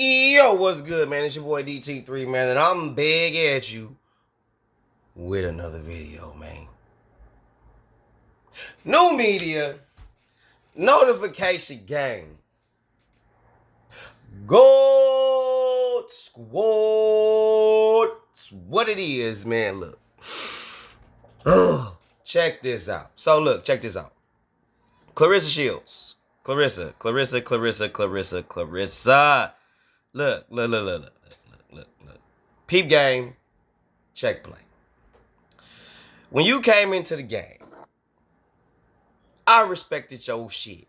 Yo, what's good, man? It's your boy DT3, man, and I'm big at you with another video, man. New media, notification gang, Gold Squad. It's what it is, man. Look, check this out. So look, check this out. Claressa Shields, Claressa. Look. Peep game, check play. When you came into the game, I respected your shit.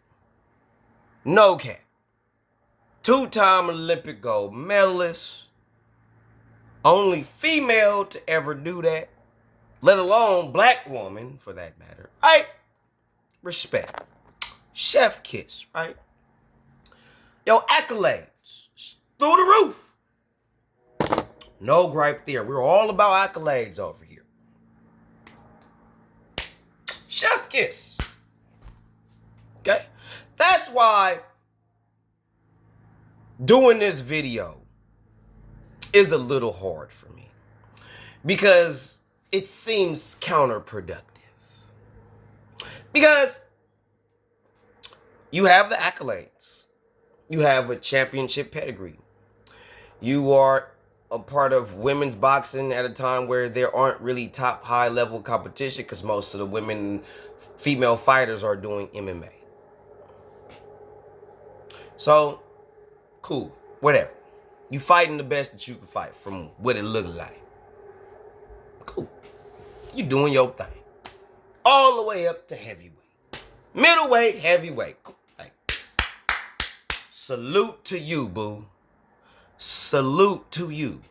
No cap. 2-time Olympic gold medalist. Only female to ever do that. Let alone black woman, for that matter. Right? Respect. Chef kiss, right? Yo, accolades. Through the roof. No gripe there. We're all about accolades over here. Chef kiss. Okay? That's why doing this video is a little hard for me. Because it seems counterproductive. Because you have the accolades. You have a championship pedigree. You are a part of women's boxing at a time where there aren't really top high level competition because most of the women, female fighters are doing MMA. So, cool, whatever. You fighting the best that you can fight from what it looked like. Cool. You doing your thing. All the way up to heavyweight. Middleweight, heavyweight. Cool. Like, salute to you, boo. Salute to you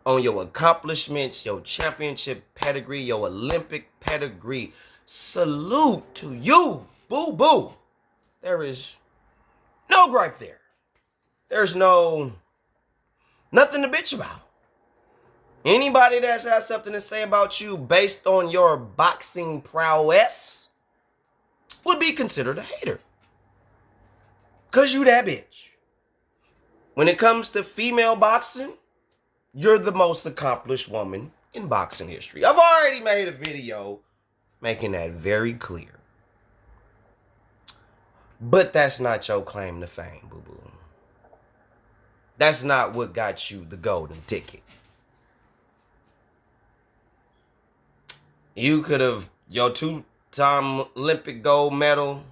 on your accomplishments, your championship pedigree, your Olympic pedigree. Salute to you, boo boo. There is no gripe there. There's nothing to bitch about. Anybody that has something to say about you based on your boxing prowess would be considered a hater. Cause you that bitch. When it comes to female boxing, you're the most accomplished woman in boxing history. I've already made a video making that very clear. But that's not your claim to fame, boo-boo. That's not what got you the golden ticket. You could have, your 2-time Olympic gold medal,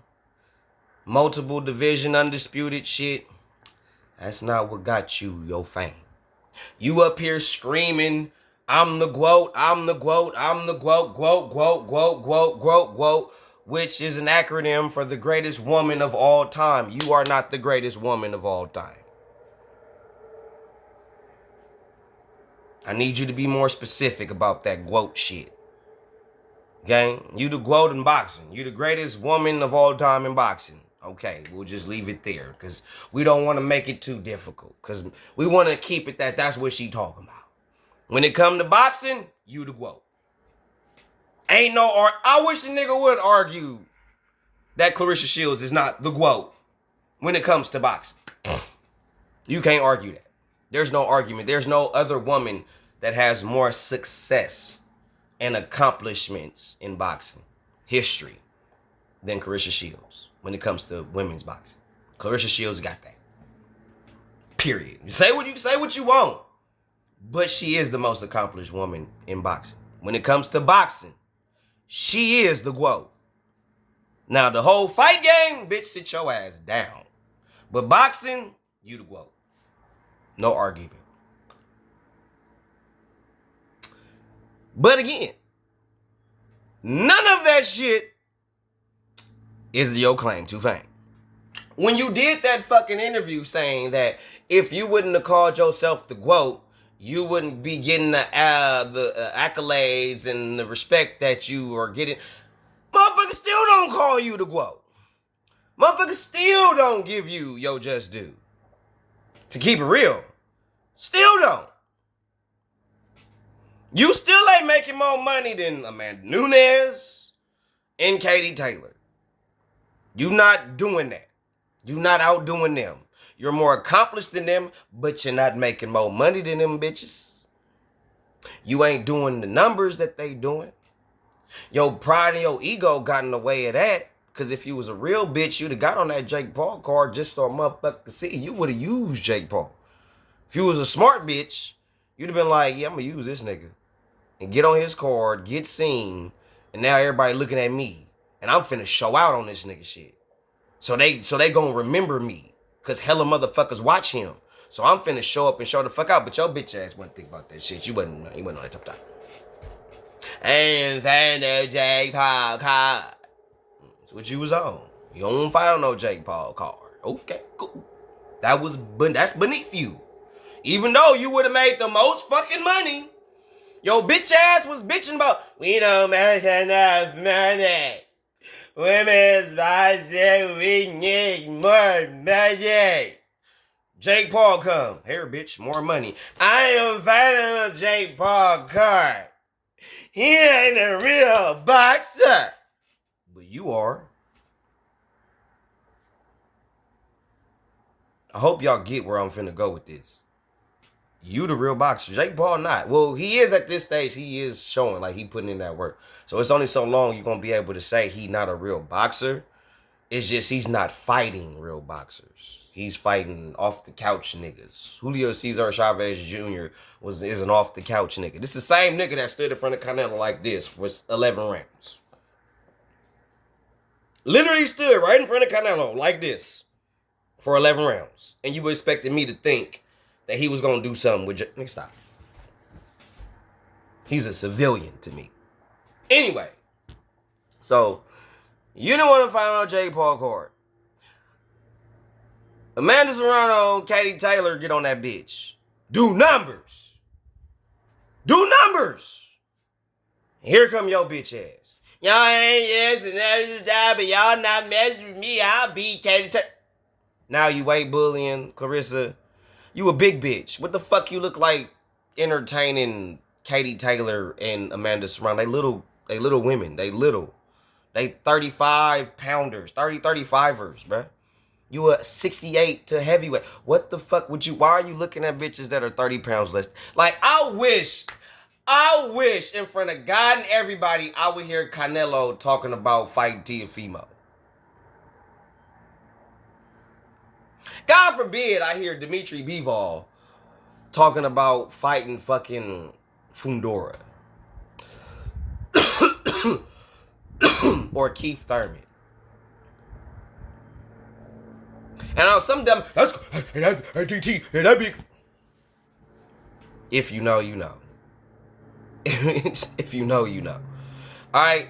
multiple division undisputed shit. That's not what got you your fame. You up here screaming, I'm the GOAT, I'm the GOAT, I'm the GOAT, GOAT, which is an acronym for the greatest woman of all time. You are not the greatest woman of all time. I need you to be more specific about that GOAT shit. Okay? You the GOAT in boxing. You the greatest woman of all time in boxing. Okay, we'll just leave it there because we don't want to make it too difficult because we want to keep it that's what she talking about. When it come to boxing, you the GOAT. Ain't no I wish a nigga would argue that Claressa Shields is not the GOAT when it comes to boxing. You can't argue that. There's no argument. There's no other woman that has more success and accomplishments in boxing history than Claressa Shields when it comes to women's boxing. Claressa Shields got that. Period. You say what you want. But she is the most accomplished woman in boxing. When it comes to boxing, she is the GOAT. Now, the whole fight game, bitch, sit your ass down. But boxing, you the GOAT. No argument. But again, none of that shit is your claim to fame. When you did that fucking interview saying that if you wouldn't have called yourself the GOAT, you wouldn't be getting the accolades and the respect that you are getting. Motherfuckers still don't call you the GOAT. Motherfuckers still don't give you your just due. To keep it real. Still don't. You still ain't making more money than Amanda Nunes and Katie Taylor. You not doing that. You not outdoing them. You're more accomplished than them, but you're not making more money than them bitches. You ain't doing the numbers that they doing. Your pride and your ego got in the way of that. Because if you was a real bitch, you'd have got on that Jake Paul card just so a motherfucker could see. You would have used Jake Paul. If you was a smart bitch, you'd have been like, yeah, I'm going to use this nigga. And get on his card, get seen, and now everybody looking at me. And I'm finna show out on this nigga shit. So they gonna remember me. Because hella motherfuckers watch him. So I'm finna show up and show the fuck out. But your bitch ass wasn't think about that shit. You wasn't on that top. And then the Jake Paul card. That's what you was on. You don't fight on no Jake Paul card. Okay, cool. That's beneath you. Even though you would have made the most fucking money, your bitch ass was bitching about, we don't make enough money. Women's body, we need more money. Jake Paul come. Here, bitch, more money. I am fighting on Jake Paul card. He ain't a real boxer. But you are. I hope y'all get where I'm finna go with this. You the real boxer. Jake Paul not. Well, he is at this stage. He is showing like he putting in that work. So it's only so long you're going to be able to say he not a real boxer. It's just he's not fighting real boxers. He's fighting off the couch niggas. Julio Cesar Chavez Jr. is an off the couch nigga. This is the same nigga that stood in front of Canelo like this for 11 rounds. Literally stood right in front of Canelo like this for 11 rounds. And you expected me to think that he was going to do something with Jake. Nigga, stop. He's a civilian to me. Anyway. So, you didn't want to find out Jake Paul card. Amanda Serrano, Katie Taylor, get on that bitch. Do numbers. Do numbers. And here come your bitch ass. Y'all ain't yes and that's that, but y'all not messing with me. I'll beat Katie Taylor. Now you white bullying, Claressa. You a big bitch. What the fuck you look like entertaining Katie Taylor and Amanda Serrano? They little women. They little. They 35 pounders, 35ers, bruh. You a 68 to heavyweight. What the fuck would you, why are you looking at bitches that are 30 pounds less? Like, I wish in front of God and everybody, I would hear Canelo talking about fighting Teofimo. God forbid I hear Dimitri Bivol talking about fighting fucking Fundora. Or Keith Thurman. And I know some dumb, that's that big. If you know, you know. If you know, you know. All right,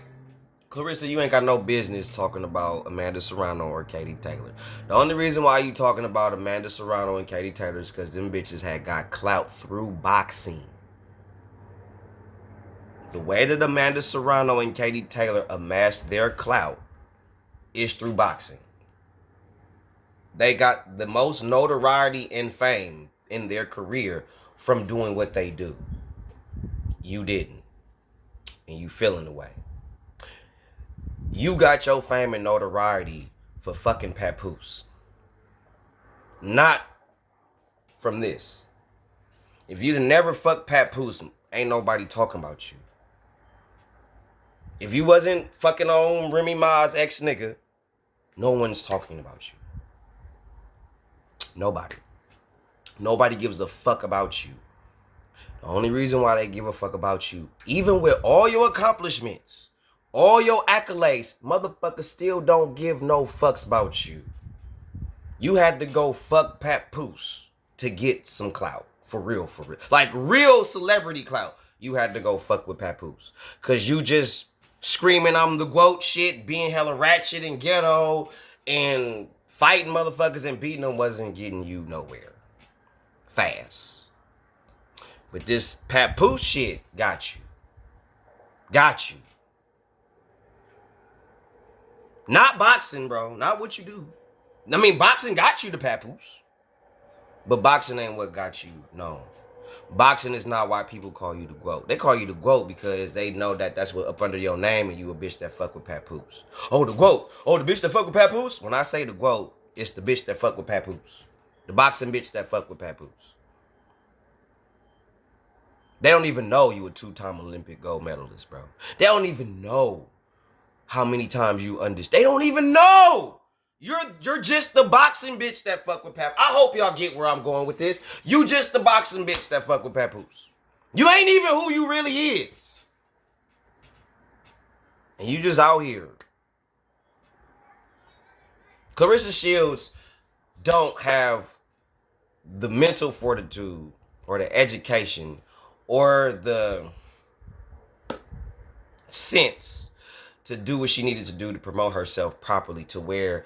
Claressa, you ain't got no business talking about Amanda Serrano or Katie Taylor. The only reason why you talking about Amanda Serrano and Katie Taylor is because them bitches had got clout through boxing. The way that Amanda Serrano and Katie Taylor amassed their clout is through boxing. They got the most notoriety and fame in their career from doing what they do. You didn't. And you feeling the way. You got your fame and notoriety for fucking Papoose. Not from this. If you'd have never fucked Papoose, ain't nobody talking about you. If you wasn't fucking on Remy Ma's ex-nigga, no one's talking about you. Nobody. Nobody gives a fuck about you. The only reason why they give a fuck about you, even with all your accomplishments, all your accolades, motherfuckers still don't give no fucks about you. You had to go fuck Papoose to get some clout. For real, for real. Like real celebrity clout. You had to go fuck with Papoose. Cause you just screaming I'm the GOAT shit, being hella ratchet and ghetto, and fighting motherfuckers and beating them wasn't getting you nowhere. Fast. But this Papoose shit got you. Got you. Not boxing, bro. Not what you do. I mean, boxing got you to Papoose. But boxing ain't what got you known. Boxing is not why people call you the GOAT. They call you the GOAT because they know that that's what up under your name and you a bitch that fuck with Papoose. Oh, the GOAT. Oh, the bitch that fuck with Papoose? When I say the GOAT, it's the bitch that fuck with Papoose. The boxing bitch that fuck with Papoose. They don't even know you a 2-time Olympic gold medalist, bro. They don't even know how many times you understand. They don't even know. You're just the boxing bitch that fuck with Papoose. I hope y'all get where I'm going with this. You just the boxing bitch that fuck with Papoose. You ain't even who you really is. And you just out here. Claressa Shields don't have the mental fortitude or the education or the sense to do what she needed to do to promote herself properly to where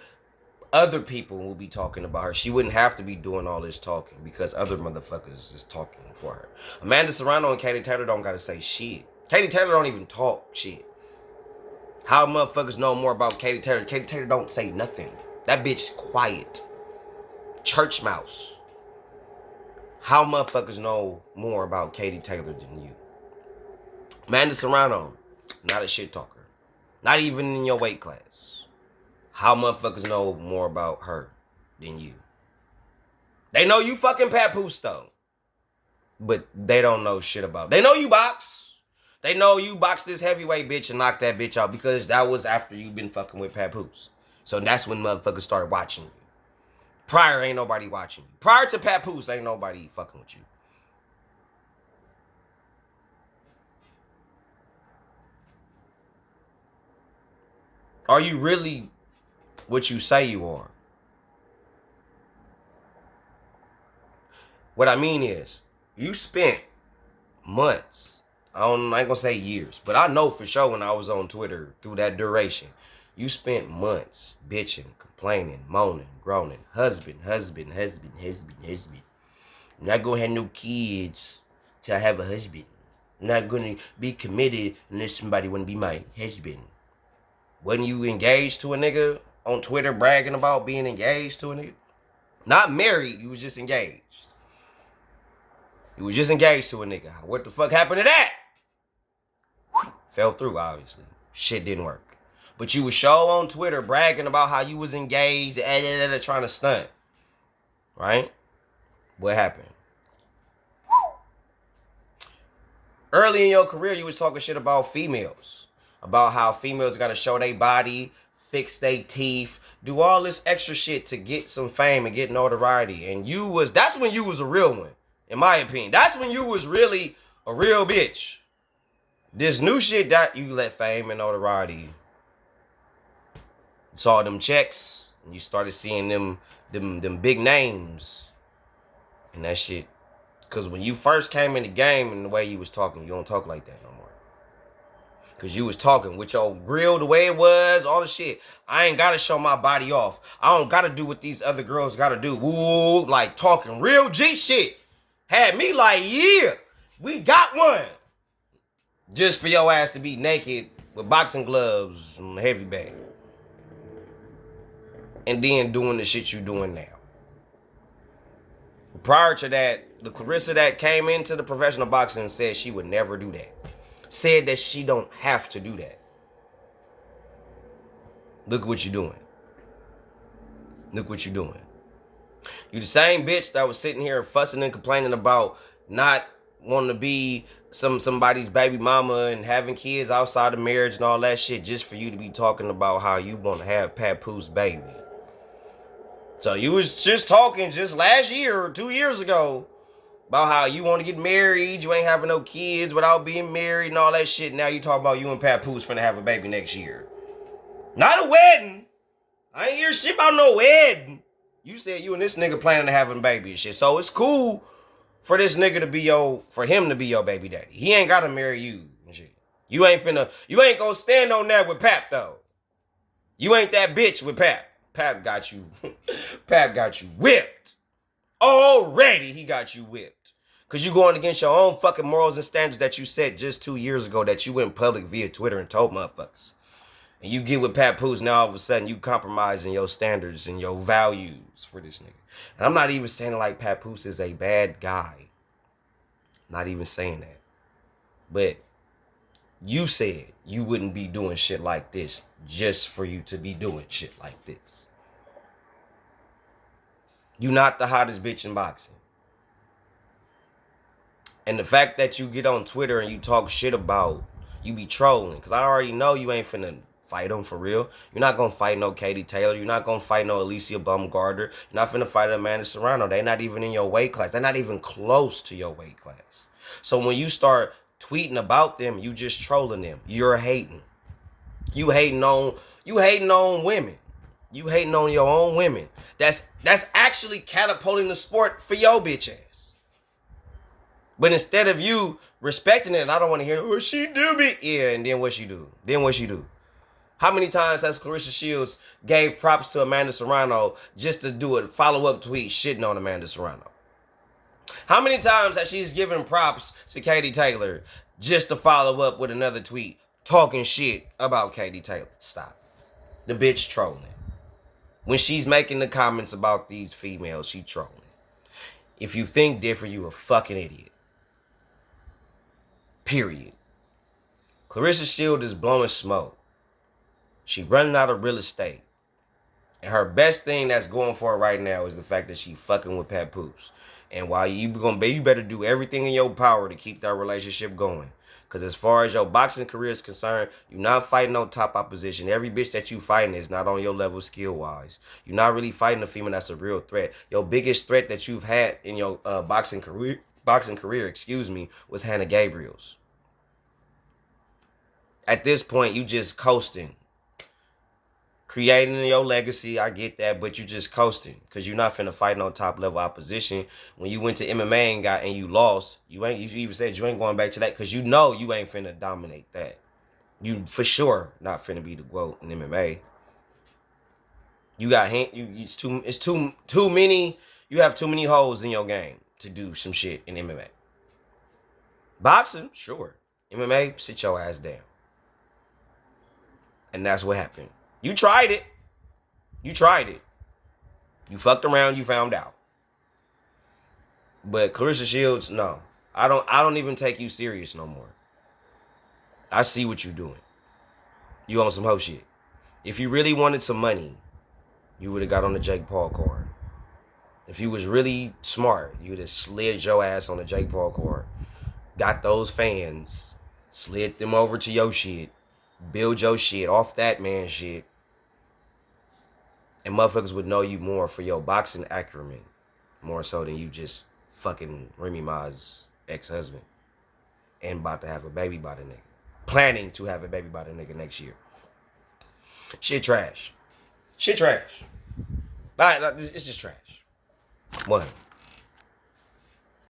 other people will be talking about her. She wouldn't have to be doing all this talking because other motherfuckers is talking for her. Amanda Serrano and Katie Taylor don't gotta say shit. Katie Taylor don't even talk shit. How motherfuckers know more about Katie Taylor? Katie Taylor don't say nothing. That bitch quiet. Church mouse. How motherfuckers know more about Katie Taylor than you? Amanda Serrano, not a shit talker. Not even in your weight class. How motherfuckers know more about her than you? They know you fucking Papoose though. But they don't know shit about. They know you box. They know you box this heavyweight bitch and knock that bitch out because that was after you been fucking with Papoose. So that's when motherfuckers started watching you. Prior, ain't nobody watching you. Prior to Papoose, ain't nobody fucking with you. Are you really what you say you are? What I mean is, you spent months, I ain't gonna say years, but I know for sure when I was on Twitter through that duration, you spent months bitching, complaining, moaning, groaning, husband. Not gonna have no kids till I have a husband. Not gonna be committed unless somebody wanna be my husband. Wasn't you engaged to a nigga on Twitter bragging about being engaged to a nigga? Not married, you was just engaged. You was just engaged to a nigga. What the fuck happened to that? Fell through, obviously. Shit didn't work. But you was show on Twitter bragging about how you was engaged, trying to stunt. Right? What happened? Early in your career, you was talking shit about females. About how females gotta show their body, fix their teeth, do all this extra shit to get some fame and get notoriety. And that's when you was a real one, in my opinion. That's when you was really a real bitch. This new shit that you let fame and notoriety, saw them checks, and you started seeing them big names and that shit. Because when you first came in the game and the way you was talking, you don't talk like that no more. Because you was talking with your grill the way it was, all the shit. I ain't got to show my body off. I don't got to do what these other girls got to do. Woo, like talking real G shit. Had me like, yeah, we got one. Just for your ass to be naked with boxing gloves and a heavy bag. And then doing the shit you doing now. Prior to that, the Claressa that came into the professional boxing said she would never do that. Said that she don't have to do that. Look what you're doing. Look what you're doing. You the same bitch that was sitting here fussing and complaining about not wanting to be somebody's baby mama and having kids outside of marriage and all that shit just for you to be talking about how you want to have Papoose baby. So you was just talking just last year or 2 years ago about how you want to get married, you ain't having no kids without being married and all that shit. Now you talking about you and Papoose finna have a baby next year. Not a wedding. I ain't hear shit about no wedding. You said you and this nigga planning to have a baby and shit. So it's cool for this nigga to be for him to be your baby daddy. He ain't gotta marry you and shit. You ain't gonna stand on that with Pap though. You ain't that bitch with Pap. Pap got you. Pap got you whipped. Already he got you whipped. Because you going against your own fucking morals and standards that you set just 2 years ago that you went public via Twitter and told motherfuckers. And you get with Papoose, now all of a sudden you compromising your standards and your values for this nigga. And I'm not even saying like Papoose is a bad guy. Not even saying that. But you said you wouldn't be doing shit like this just for you to be doing shit like this. You not the hottest bitch in boxing. And the fact that you get on Twitter and you talk shit about, you be trolling. Because I already know you ain't finna fight them for real. You're not going to fight no Katie Taylor. You're not going to fight no Alicia Baumgartner. You're not finna fight Amanda Serrano. They're not even in your weight class. They're not even close to your weight class. So when you start tweeting about them, you just trolling them. You're hating. You hating on women. You hating on your own women. That's actually catapulting the sport for your bitch ass. But instead of you respecting it, I don't want to hear, oh, she do be. Yeah, and then what she do? How many times has Claressa Shields gave props to Amanda Serrano just to do a follow-up tweet shitting on Amanda Serrano? How many times has she given props to Katie Taylor just to follow up with another tweet talking shit about Katie Taylor? Stop. The bitch trolling. When she's making the comments about these females, she trolling. If you think different, you a fucking idiot. Period. Claressa Shields is blowing smoke. She running out of real estate. And her best thing that's going for her right now is the fact that she fucking with Papoose. And while you better do everything in your power to keep that relationship going. Because as far as your boxing career is concerned, you're not fighting no top opposition. Every bitch that you fighting is not on your level skill-wise. You're not really fighting a female that's a real threat. Your biggest threat that you've had in your boxing career, was Hannah Gabriel's. At this point, you just coasting. Creating your legacy, I get that, but you just coasting because you're not finna fight no top level opposition. When you went to MMA and you lost, you even said you ain't going back to that because you know you ain't finna dominate that. You for sure not finna be the GOAT in MMA. You got it's too many. You have too many holes in your game to do some shit in MMA. Boxing, sure. MMA, sit your ass down. And that's what happened. You tried it. You fucked around, you found out. But Claressa Shields, no. I don't even take you serious no more. I see what you're doing. You on some hoe shit. If you really wanted some money, you would have got on the Jake Paul card. If you was really smart, you would have slid your ass on the Jake Paul card. Got those fans, slid them over to your shit, build your shit off that man shit. And motherfuckers would know you more for your boxing acumen, more so than you just fucking Remy Ma's ex-husband and about to have a baby by the nigga. Planning to have a baby by the nigga next year. Shit trash. It's just trash. 1.